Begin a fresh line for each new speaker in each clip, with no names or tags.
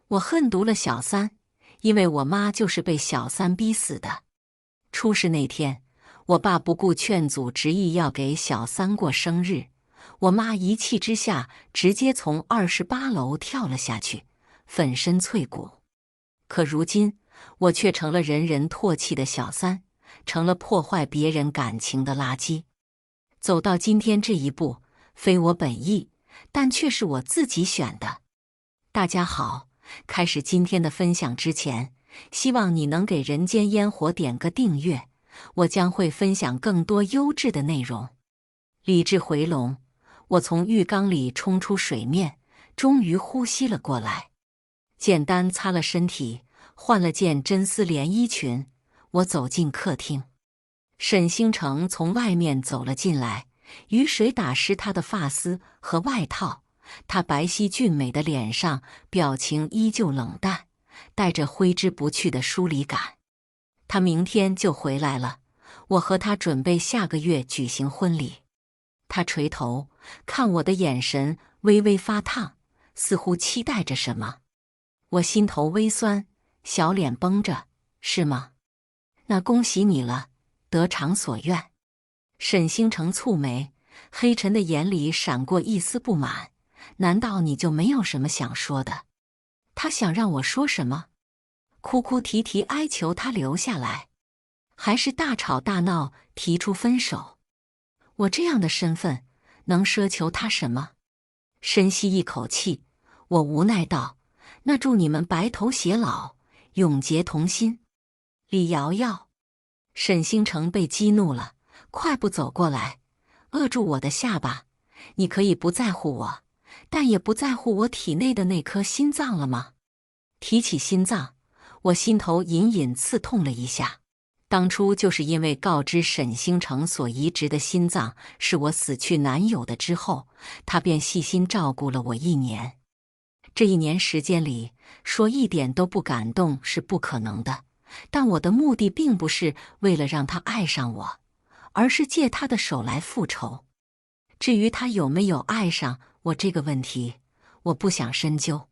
我恨毒了小三，因为我妈就是被小三逼死的。出事那天，我爸不顾劝阻，执意要给小三过生日。我妈一气之下，直接从28楼跳了下去，粉身碎骨。可如今，我却成了人人唾弃的小三，成了破坏别人感情的垃圾。走到今天这一步，非我本意，但却是我自己选的。大家好，开始今天的分享之前，希望你能给人间烟火点个订阅，我将会分享更多优质的内容。理智回笼，我从浴缸里冲出水面，终于呼吸了过来。简单擦了身体，换了件真丝连衣裙，我走进客厅。沈星辰从外面走了进来，雨水打湿他的发丝和外套，他白皙俊美的脸上表情依旧冷淡，带着挥之不去的疏离感。他明天就回来了，我和他准备下个月举行婚礼。他垂头，看我的眼神微微发烫，似乎期待着什么。我心头微酸，小脸绷着，是吗？那恭喜你了，得偿所愿。沈星辰蹙眉，黑沉的眼里闪过一丝不满。难道你就没有什么想说的？他想让我说什么？哭哭啼啼哀求他留下来，还是大吵大闹提出分手？我这样的身份，能奢求他什么？深吸一口气，我无奈道：那祝你们白头偕老，永结同心。李瑶瑶。沈星辰被激怒了，快步走过来，扼住我的下巴。你可以不在乎我，但也不在乎我体内的那颗心脏了吗？提起心脏，我心头隐隐刺痛了一下。当初就是因为告知沈星辰所移植的心脏是我死去男友的之后，他便细心照顾了我1年。这1年时间里，说一点都不感动是不可能的，但我的目的并不是为了让他爱上我，而是借他的手来复仇。至于他有没有爱上我这个问题，我不想深究，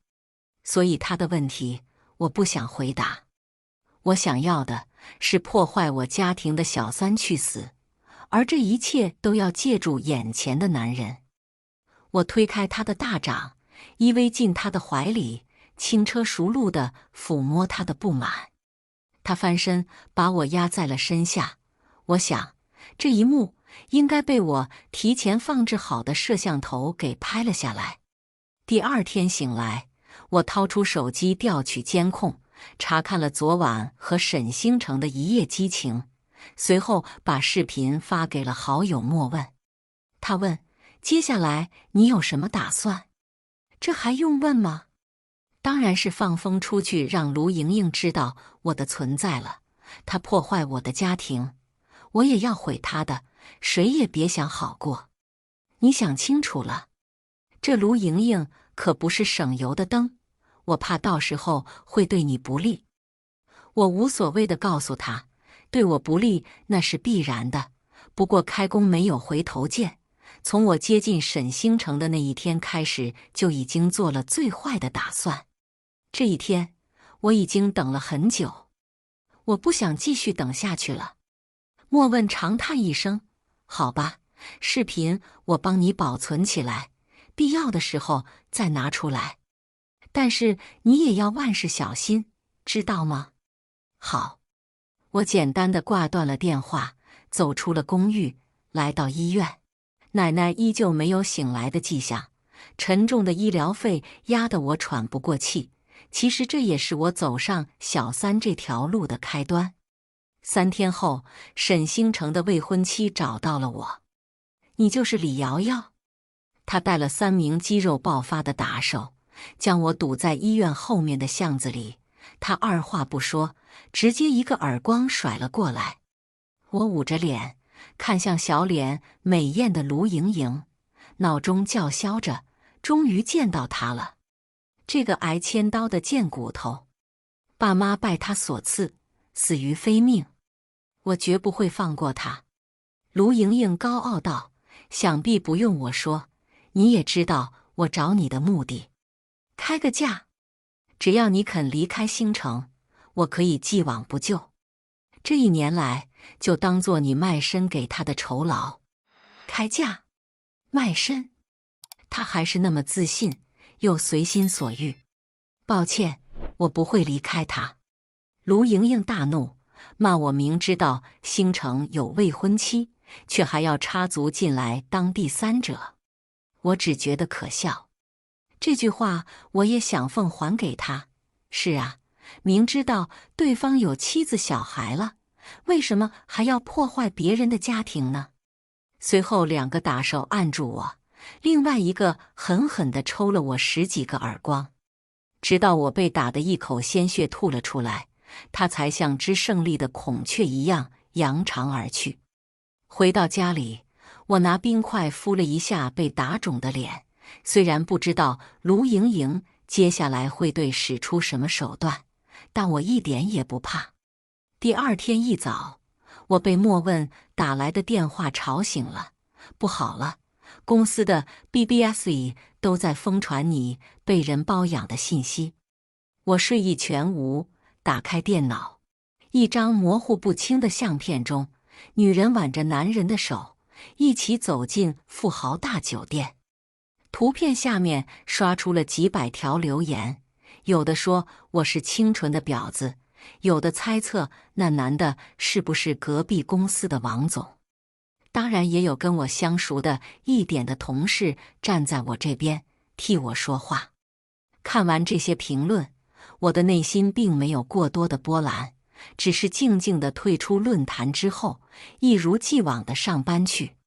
所以他的问题我不想回答。我想要的是破坏我家庭的小三去死，而这一切都要借助眼前的男人。我推开他的大掌，依偎进他的怀里，轻车熟路地抚摸他的不满。他翻身把我压在了身下，我想这一幕应该被我提前放置好的摄像头给拍了下来。第2天醒来，我掏出手机调取监控，查看了昨晚和沈星辰的一夜激情，随后把视频发给了好友莫问。他问：接下来你有什么打算？这还用问吗？当然是放风出去，让卢莹莹知道我的存在了。她破坏我的家庭，我也要毁她的，谁也别想好过。你想清楚了，这卢莹莹可不是省油的灯，我怕到时候会对你不利。我无所谓地告诉她，对我不利那是必然的，不过开弓没有回头箭。从我接近沈星辰的那一天开始，就已经做了最坏的打算。这一天，我已经等了很久，我不想继续等下去了。莫问长叹一声：好吧，视频我帮你保存起来，必要的时候再拿出来。但是你也要万事小心，知道吗？好。我简单地挂断了电话，走出了公寓，来到医院。奶奶依旧没有醒来的迹象，沉重的医疗费压得我喘不过气。其实这也是我走上小三这条路的开端。3天后，沈星辰的未婚妻找到了我。你就是李瑶瑶？他带了3名肌肉爆发的打手，将我堵在医院后面的巷子里。他二话不说，直接一个耳光甩了过来。我捂着脸，看向小脸美艳的卢莹莹，脑中叫嚣着：终于见到她了，这个挨千刀的贱骨头，爸妈拜她所赐，死于非命，我绝不会放过她。卢莹莹高傲道：想必不用我说，你也知道我找你的目的，开个价。只要你肯离开星城，我可以既往不咎。这1年来，就当做你卖身给他的酬劳。开价？卖身？他还是那么自信，又随心所欲。抱歉，我不会离开他。卢莹莹大怒，骂我明知道星城有未婚妻，却还要插足进来当第三者。我只觉得可笑。这句话我也想奉还给他。是啊，明知道对方有妻子小孩了，为什么还要破坏别人的家庭呢？随后2个打手按住我，另外一个狠狠地抽了我10几个耳光，直到我被打得一口鲜血吐了出来，他才像只胜利的孔雀一样扬长而去。回到家里，我拿冰块敷了一下被打肿的脸，虽然不知道卢莹莹接下来会对使出什么手段，但我一点也不怕。第2天一早，我被莫问打来的电话吵醒了。不好了，公司的 BBS 里都在疯传你被人包养的信息。我睡意全无，打开电脑，一张模糊不清的相片中，女人挽着男人的手，一起走进富豪大酒店。图片下面刷出了几百条留言，有的说我是清纯的婊子，有的猜测那男的是不是隔壁公司的王总。当然也有跟我相熟的一点的同事站在我这边替我说话。看完这些评论，我的内心并没有过多的波澜，只是静静地退出论坛之后，一如既往地上班去。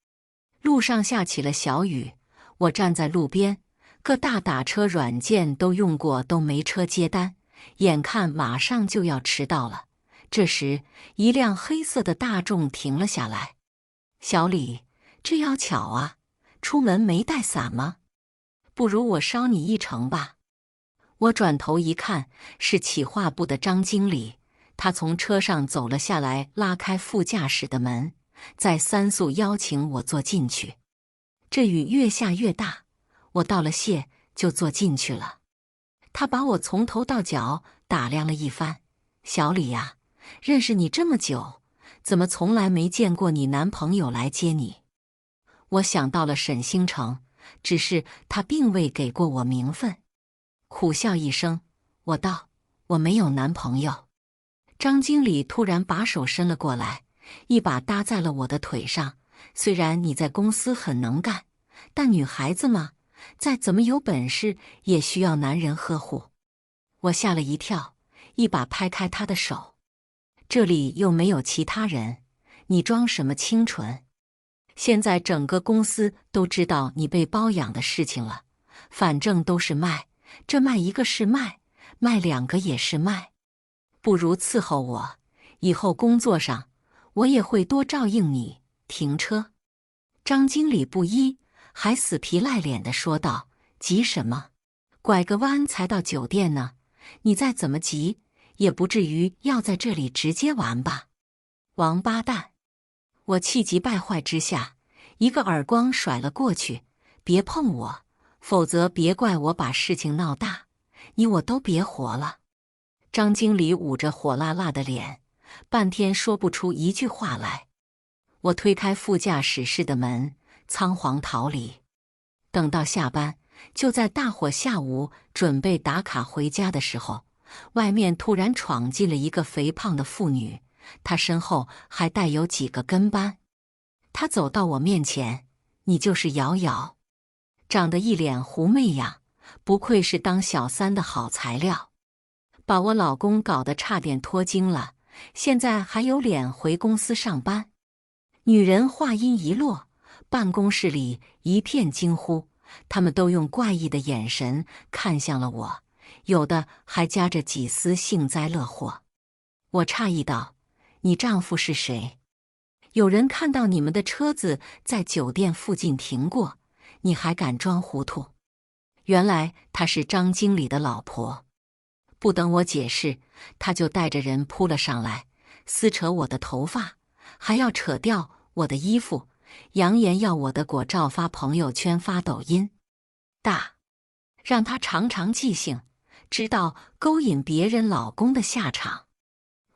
路上下起了小雨，我站在路边，各大打车软件都用过，都没车接单，眼看马上就要迟到了。这时，一辆黑色的大众停了下来。小李，这要巧啊，出门没带伞吗？不如我捎你一程吧。我转头一看，是企划部的张经理，他从车上走了下来，拉开副驾驶的门，再3速邀请我坐进去。这雨越下越大，我道了谢就坐进去了。他把我从头到脚打量了一番。小李呀，认识你这么久，怎么从来没见过你男朋友来接你？我想到了沈星城，只是他并未给过我名分。苦笑一声，我道：我没有男朋友。张经理突然把手伸了过来，一把搭在了我的腿上。虽然你在公司很能干，但女孩子嘛，再怎么有本事也需要男人呵护。我吓了一跳，一把拍开他的手。这里又没有其他人，你装什么清纯？现在整个公司都知道你被包养的事情了，反正都是卖，这卖一个是卖，卖2个也是卖。不如伺候我，以后工作上我也会多照应你。停车。张经理不依，还死皮赖脸地说道：急什么？拐个弯才到酒店呢，你再怎么急也不至于要在这里直接玩吧？王八蛋！我气急败坏之下，一个耳光甩了过去。别碰我，否则别怪我把事情闹大，你我都别活了。张经理捂着火辣辣的脸，半天说不出一句话来。我推开副驾驶室的门，仓皇逃离。等到下班，就在大伙下午准备打卡回家的时候，外面突然闯进了一个肥胖的妇女，她身后还带有几个跟班。她走到我面前：你就是瑶瑶。长得一脸狐媚样，不愧是当小三的好材料，把我老公搞得差点脱精了，现在还有脸回公司上班。女人话音一落，办公室里一片惊呼，他们都用怪异的眼神看向了我，有的还夹着几丝幸灾乐祸。我诧异道：你丈夫是谁？有人看到你们的车子在酒店附近停过，你还敢装糊涂？原来她是张经理的老婆。不等我解释，她就带着人扑了上来，撕扯我的头发，还要扯掉我的衣服，扬言要我的果照发朋友圈发抖音。大，让他尝尝记性，知道勾引别人老公的下场。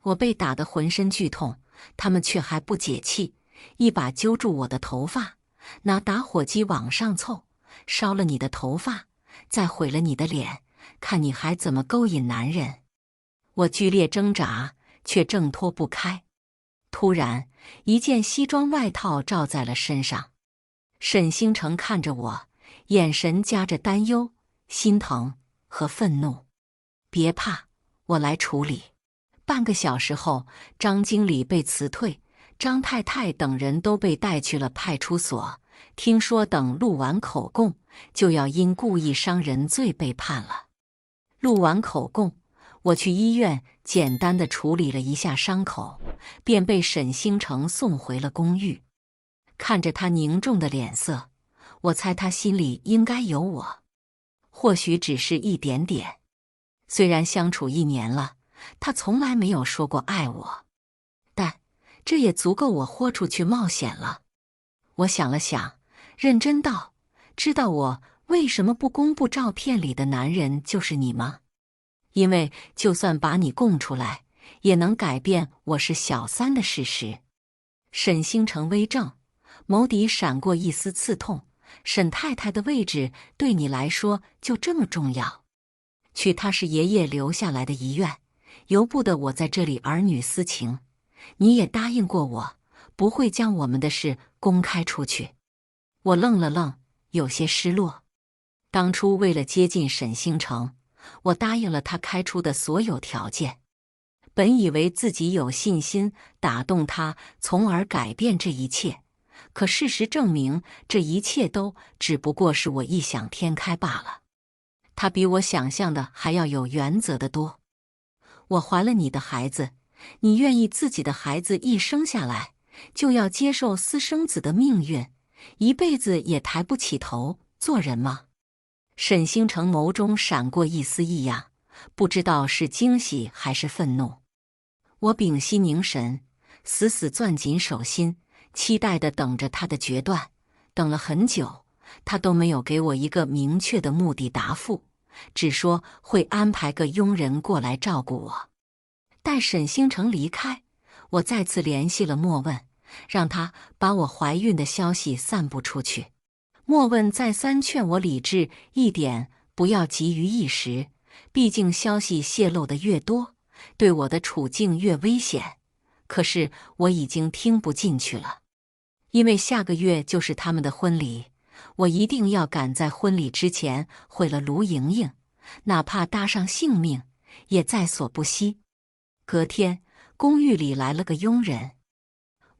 我被打得浑身剧痛，他们却还不解气，一把揪住我的头发，拿打火机往上凑，烧了你的头发，再毁了你的脸，看你还怎么勾引男人。我剧烈挣扎，却挣脱不开。突然，一件西装外套罩在了身上。沈星辰看着我，眼神夹着担忧、心疼和愤怒。别怕，我来处理。半个小时后，张经理被辞退，张太太等人都被带去了派出所。听说等录完口供，就要因故意伤人罪被判了。录完口供，我去医院简单的处理了一下伤口，便被沈星辰送回了公寓。看着他凝重的脸色，我猜他心里应该有我，或许只是一点点。虽然相处1年了，他从来没有说过爱我，但这也足够我豁出去冒险了。我想了想，认真道：知道我为什么不公布照片里的男人就是你吗？因为就算把你供出来，也能改变我是小三的事实。沈星辰微怔，眸底闪过一丝刺痛。沈太太的位置对你来说就这么重要？娶她是爷爷留下来的遗愿，由不得我在这里儿女私情。你也答应过我，不会将我们的事公开出去。我愣了愣，有些失落。当初为了接近沈星辰，我答应了他开出的所有条件，本以为自己有信心打动他，从而改变这一切。可事实证明，这一切都只不过是我异想天开罢了。他比我想象的还要有原则的多。我怀了你的孩子，你愿意自己的孩子一生下来就要接受私生子的命运，一辈子也抬不起头做人吗？沈星辰眸中闪过一丝异样，不知道是惊喜还是愤怒。我屏息凝神，死死攥紧手心，期待地等着他的决断。等了很久，他都没有给我一个明确的目的答复，只说会安排个佣人过来照顾我。待沈星辰离开，我再次联系了莫问，让他把我怀孕的消息散布出去。莫问再三劝我理智一点，不要急于一时，毕竟消息泄露的越多，对我的处境越危险。可是我已经听不进去了，因为下个月就是他们的婚礼，我一定要赶在婚礼之前毁了卢莹莹，哪怕搭上性命也在所不惜。隔天，公寓里来了个佣人。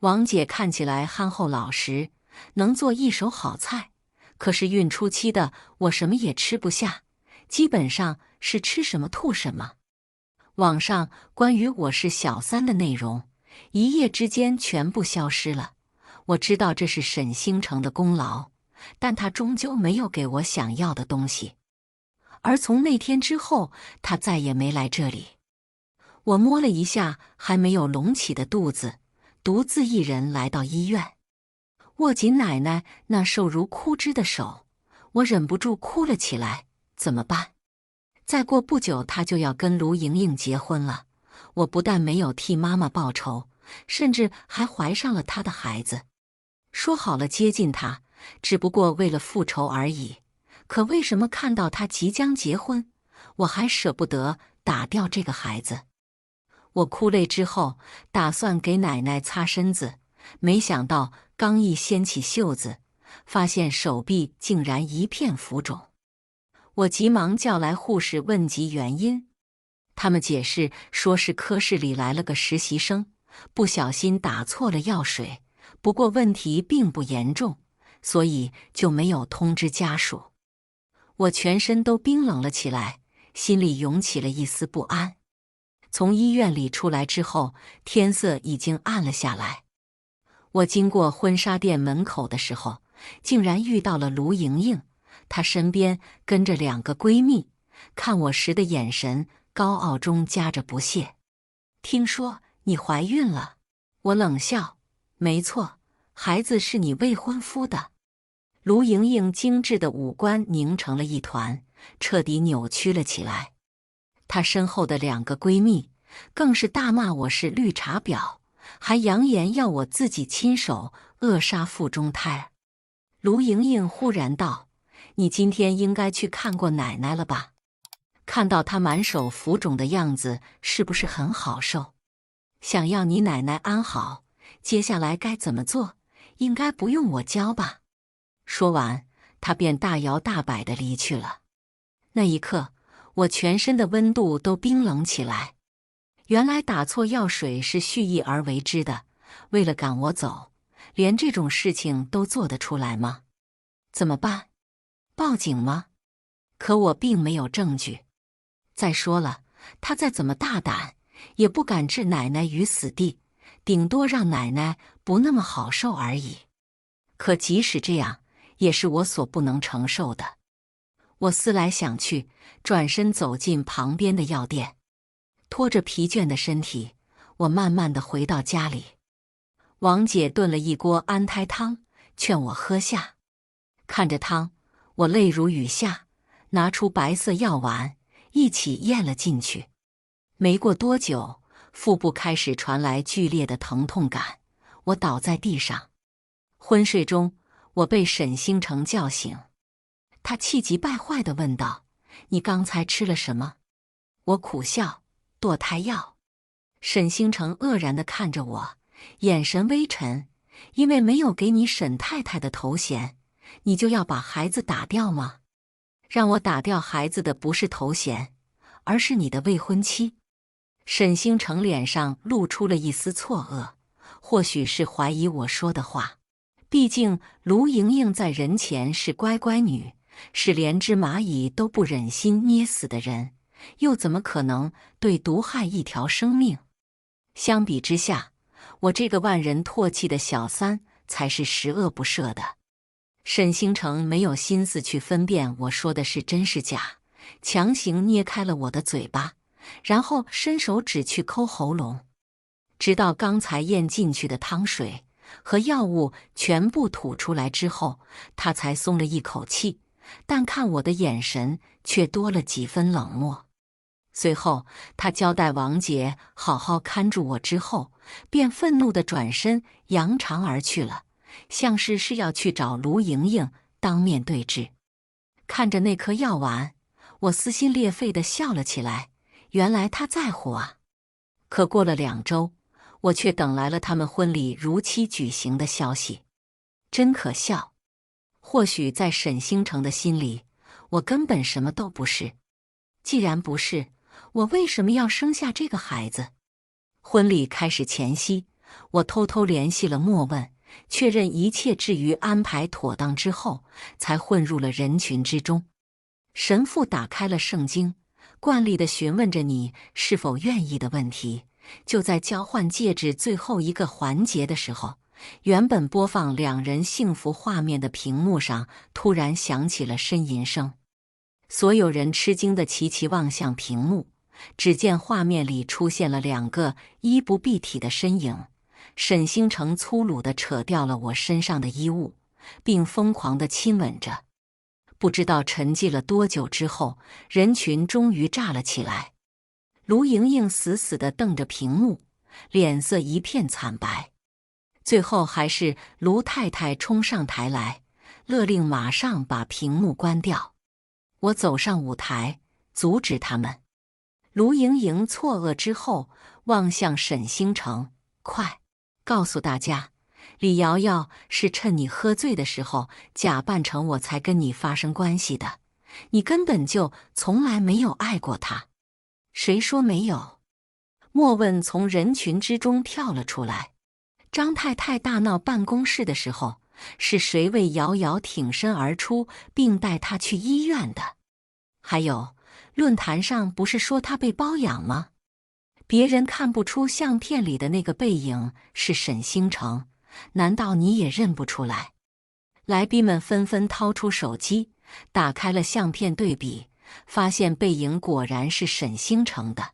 王姐看起来憨厚老实，能做一手好菜，可是孕初期的我什么也吃不下，基本上是吃什么吐什么。网上关于我是小三的内容，一夜之间全部消失了。我知道这是沈星辰的功劳，但他终究没有给我想要的东西。而从那天之后，他再也没来这里。我摸了一下还没有隆起的肚子，独自一人来到医院，握紧奶奶那瘦如枯枝的手，我忍不住哭了起来。怎么办？再过不久她就要跟卢莹莹结婚了，我不但没有替妈妈报仇，甚至还怀上了她的孩子。说好了接近她，只不过为了复仇而已。可为什么看到她即将结婚，我还舍不得打掉这个孩子？我哭累之后，打算给奶奶擦身子，没想到刚一掀起袖子，发现手臂竟然一片浮肿。我急忙叫来护士问及原因，他们解释说是科室里来了个实习生，不小心打错了药水，不过问题并不严重，所以就没有通知家属。我全身都冰冷了起来，心里涌起了一丝不安。从医院里出来之后，天色已经暗了下来。我经过婚纱店门口的时候，竟然遇到了卢莹莹，她身边跟着2个闺蜜，看我时的眼神高傲中夹着不屑。听说你怀孕了？我冷笑，没错，孩子是你未婚夫的。卢莹莹精致的五官凝成了一团，彻底扭曲了起来。她身后的2个闺蜜更是大骂我是绿茶婊，还扬言要我自己亲手扼杀腹中胎。卢莹莹忽然道：“你今天应该去看过奶奶了吧？看到她满手浮肿的样子，是不是很好受？想要你奶奶安好，接下来该怎么做，应该不用我教吧？”说完，她便大摇大摆地离去了。那一刻，我全身的温度都冰冷起来。原来打错药水是蓄意而为之的，为了赶我走，连这种事情都做得出来吗？怎么办？报警吗？可我并没有证据。再说了，他再怎么大胆，也不敢置奶奶于死地，顶多让奶奶不那么好受而已。可即使这样，也是我所不能承受的。我思来想去，转身走进旁边的药店，拖着疲倦的身体，我慢慢地回到家里。王姐炖了一锅安胎汤，劝我喝下。看着汤，我泪如雨下，拿出白色药丸，一起咽了进去。没过多久，腹部开始传来剧烈的疼痛感，我倒在地上。昏睡中，我被沈星成叫醒。他气急败坏地问道：“你刚才吃了什么？”我苦笑：“堕胎药。”沈星成愕然地看着我，眼神微沉：“因为没有给你沈太太的头衔，你就要把孩子打掉吗？让我打掉孩子的不是头衔，而是你的未婚妻。”沈星成脸上露出了一丝错愕，或许是怀疑我说的话。毕竟卢莹莹在人前是乖乖女，是连只蚂蚁都不忍心捏死的人，又怎么可能对毒害一条生命？相比之下，我这个万人唾弃的小三才是十恶不赦的。沈星成没有心思去分辨我说的是真是假，强行捏开了我的嘴巴，然后伸手指去抠喉咙，直到刚才咽进去的汤水和药物全部吐出来之后，他才松了一口气，但看我的眼神却多了几分冷漠。随后，他交代王杰好好看住我之后，便愤怒地转身扬长而去了，像是要去找卢莹莹当面对质。看着那颗药丸，我撕心裂肺地笑了起来，原来他在乎啊。可过了2周，我却等来了他们婚礼如期举行的消息。真可笑，或许在沈星成的心里，我根本什么都不是。既然不是，我为什么要生下这个孩子？婚礼开始前夕，我偷偷联系了莫问，确认一切至于安排妥当之后，才混入了人群之中。神父打开了圣经，惯例地询问着你是否愿意的问题。就在交换戒指最后一个环节的时候，原本播放2人幸福画面的屏幕上突然响起了呻吟声。所有人吃惊地齐齐望向屏幕，只见画面里出现了2个衣不蔽体的身影。沈星成粗鲁地扯掉了我身上的衣物，并疯狂地亲吻着。不知道沉寂了多久之后，人群终于炸了起来。卢莹莹死死地瞪着屏幕，脸色一片惨白。最后还是卢太太冲上台来，勒令马上把屏幕关掉。我走上舞台，阻止他们。卢莹莹错愕之后，望向沈星成：“快告诉大家，李瑶瑶是趁你喝醉的时候假扮成我才跟你发生关系的，你根本就从来没有爱过她。”谁说没有？莫问从人群之中跳了出来。张太太大闹办公室的时候，是谁为瑶瑶挺身而出，并带她去医院的？还有，论坛上不是说她被包养吗？别人看不出相片里的那个背影是沈星成，难道你也认不出来？来宾们纷纷掏出手机，打开了相片对比，发现背影果然是沈星成的。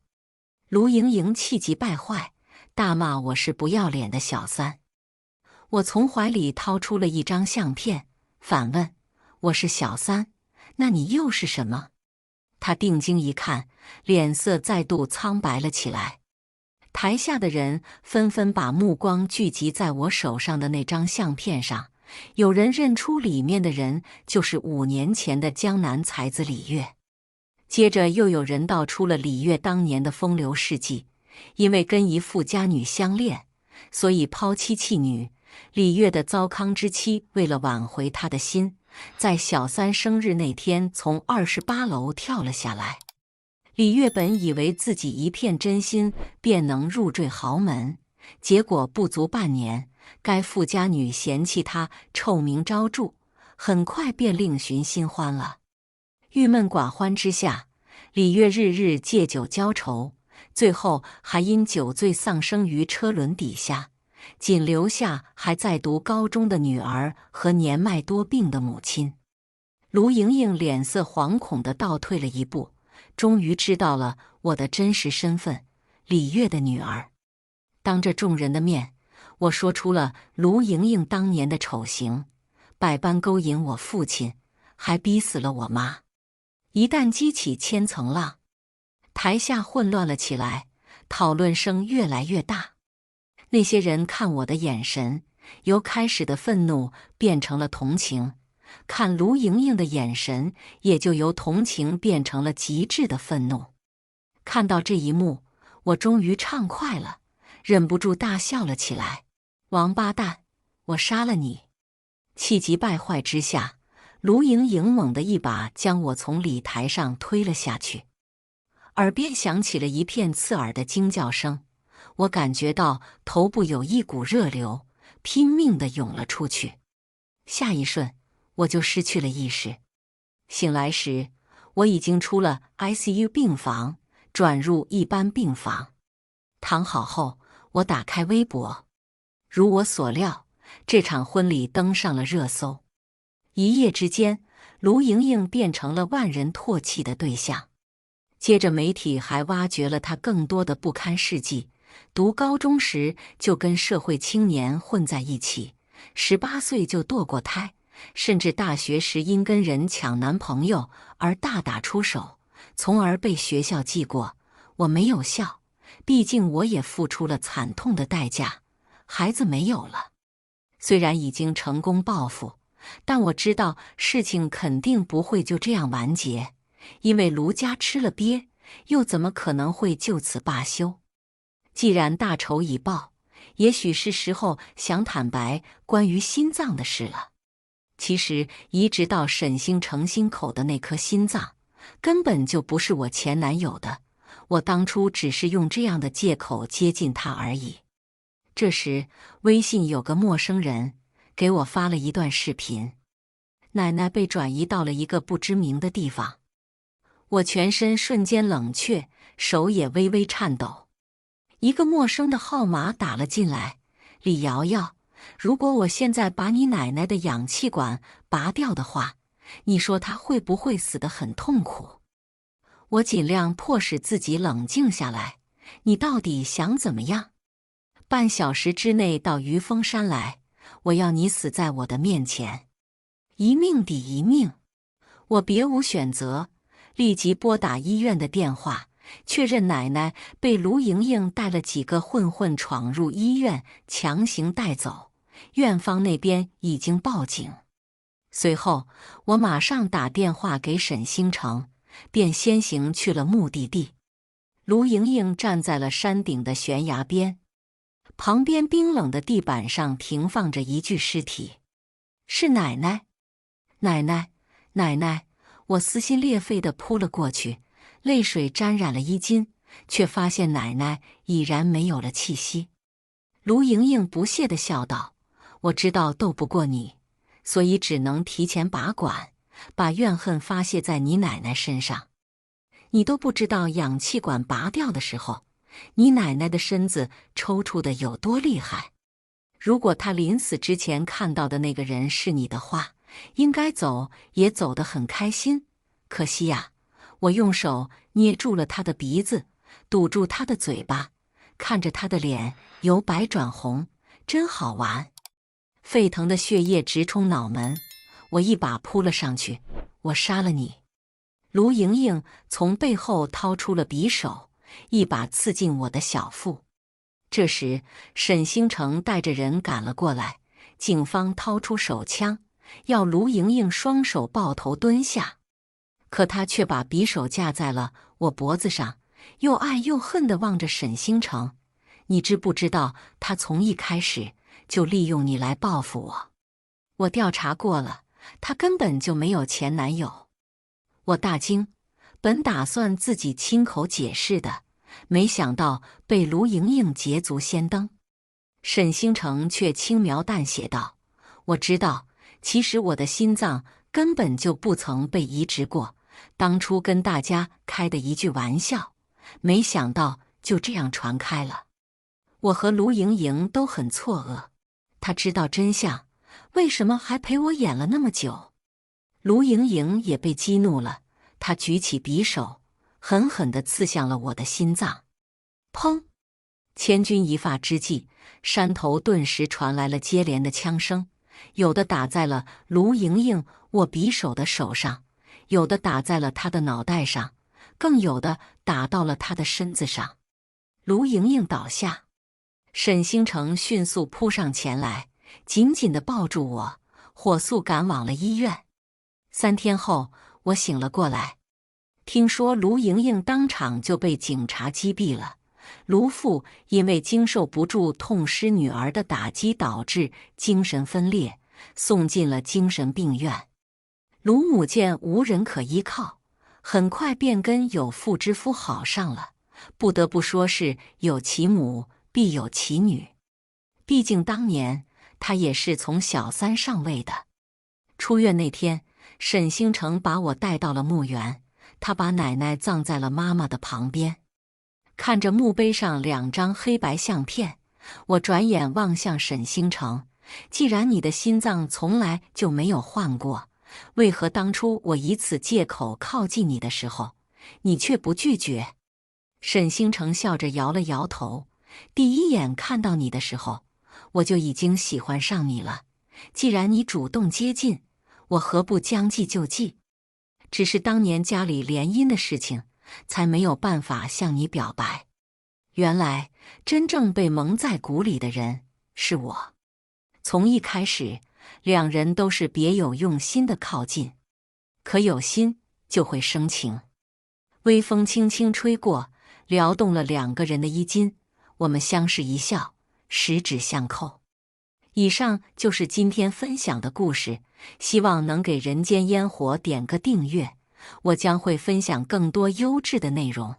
卢莹莹气急败坏，大骂我是不要脸的小三。我从怀里掏出了一张相片，反问：“我是小三，那你又是什么？”他定睛一看，脸色再度苍白了起来。台下的人纷纷把目光聚集在我手上的那张相片上，有人认出里面的人就是5年前的江南才子李月。接着又有人道出了李月当年的风流事迹，因为跟一富家女相恋，所以抛妻弃女。李月的糟糠之妻为了挽回他的心，在小三生日那天从28楼跳了下来。李月本以为自己一片真心便能入赘豪门，结果不足半年，该富家女嫌弃他臭名昭著，很快便另寻新欢了。郁闷寡欢之下，李月日日借酒浇愁，最后还因酒醉丧生于车轮底下，仅留下还在读高中的女儿和年迈多病的母亲。卢莹莹脸色惶恐地倒退了一步，终于知道了我的真实身份，李月的女儿。当着众人的面，我说出了卢莹莹当年的丑行，百般勾引我父亲，还逼死了我妈。一旦激起千层浪，台下混乱了起来，讨论声越来越大。那些人看我的眼神，由开始的愤怒变成了同情，看卢莹莹的眼神也就由同情变成了极致的愤怒。看到这一幕，我终于畅快了，忍不住大笑了起来。王八蛋，我杀了你！气急败坏之下，卢莹莹猛地一把将我从礼台上推了下去，耳边响起了一片刺耳的惊叫声。我感觉到头部有一股热流拼命地涌了出去，下一瞬我就失去了意识。醒来时，我已经出了 ICU 病房，转入一般病房。躺好后，我打开微博，如我所料，这场婚礼登上了热搜。一夜之间，卢莹莹变成了万人唾弃的对象。接着媒体还挖掘了她更多的不堪事迹，读高中时就跟社会青年混在一起，18岁就堕过胎，甚至大学时因跟人抢男朋友而大打出手，从而被学校记过。我没有笑，毕竟我也付出了惨痛的代价，孩子没有了。虽然已经成功报复，但我知道事情肯定不会就这样完结，因为卢家吃了鳖，又怎么可能会就此罢休？既然大仇已报，也许是时候想坦白关于心脏的事了。其实移植到沈星城心口的那颗心脏，根本就不是我前男友的，我当初只是用这样的借口接近他而已。这时，微信有个陌生人给我发了一段视频，奶奶被转移到了一个不知名的地方。我全身瞬间冷却，手也微微颤抖。一个陌生的号码打了进来，李瑶瑶，如果我现在把你奶奶的氧气管拔掉的话，你说她会不会死得很痛苦？我尽量迫使自己冷静下来，你到底想怎么样？半小时之内到余峰山来，我要你死在我的面前。一命抵一命，我别无选择，立即拨打医院的电话，确认奶奶被卢莹莹带了几个混混闯入医院，强行带走。院方那边已经报警。随后，我马上打电话给沈星城，便先行去了目的地。卢莹莹站在了山顶的悬崖边，旁边冰冷的地板上停放着一具尸体。是奶奶！奶奶！奶奶！我撕心裂肺地扑了过去，泪水沾染了衣襟，却发现奶奶已然没有了气息。卢莹莹不屑地笑道：“我知道斗不过你，所以只能提前拔管，把怨恨发泄在你奶奶身上。你都不知道氧气管拔掉的时候，你奶奶的身子抽搐的有多厉害。如果她临死之前看到的那个人是你的话，应该走也走得很开心。可惜呀，我用手捏住了她的鼻子，堵住她的嘴巴，看着她的脸由白转红，真好玩。沸腾的血液直冲脑门，我一把扑了上去，我杀了你！”卢莹莹从背后掏出了匕首，一把刺进我的小腹。这时，沈星城带着人赶了过来，警方掏出手枪，要卢莹莹双手抱头蹲下。可他却把匕首架在了我脖子上，又爱又恨地望着沈星城。你知不知道，他从一开始就利用你来报复我？我调查过了，他根本就没有前男友。我大惊，本打算自己亲口解释的，没想到被卢莹莹捷足先登。沈星城却轻描淡写道：“我知道，其实我的心脏根本就不曾被移植过，当初跟大家开的一句玩笑，没想到就这样传开了。”我和卢莹莹都很错愕，她知道真相，为什么还陪我演了那么久？卢莹莹也被激怒了，她举起匕首，狠狠地刺向了我的心脏。砰！千钧一发之际，山头顿时传来了接连的枪声，有的打在了卢莹莹握匕首的手上，有的打在了她的脑袋上，更有的打到了她的身子上。卢莹莹倒下，沈星城迅速扑上前来，紧紧地抱住我，火速赶往了医院。3天后，我醒了过来，听说卢莹莹当场就被警察击毙了。卢父因为经受不住痛失女儿的打击，导致精神分裂，送进了精神病院。卢母见无人可依靠，很快便跟有妇之夫好上了。不得不说是有其母必有其女，毕竟当年他也是从小三上位的。出院那天，沈星城把我带到了墓园，他把奶奶葬在了妈妈的旁边。看着墓碑上2张黑白相片，我转眼望向沈星城，既然你的心脏从来就没有换过，为何当初我以此借口靠近你的时候，你却不拒绝？沈星城笑着摇了摇头，第一眼看到你的时候，我就已经喜欢上你了。既然你主动接近，我何不将计就计？只是当年家里联姻的事情，才没有办法向你表白。原来真正被蒙在鼓里的人是我。从一开始，2人都是别有用心的靠近，可有心就会生情。微风轻轻吹过，撩动了2个人的衣襟，我们相视一笑，十指相扣。以上就是今天分享的故事，希望能给人间烟火点个订阅，我将会分享更多优质的内容。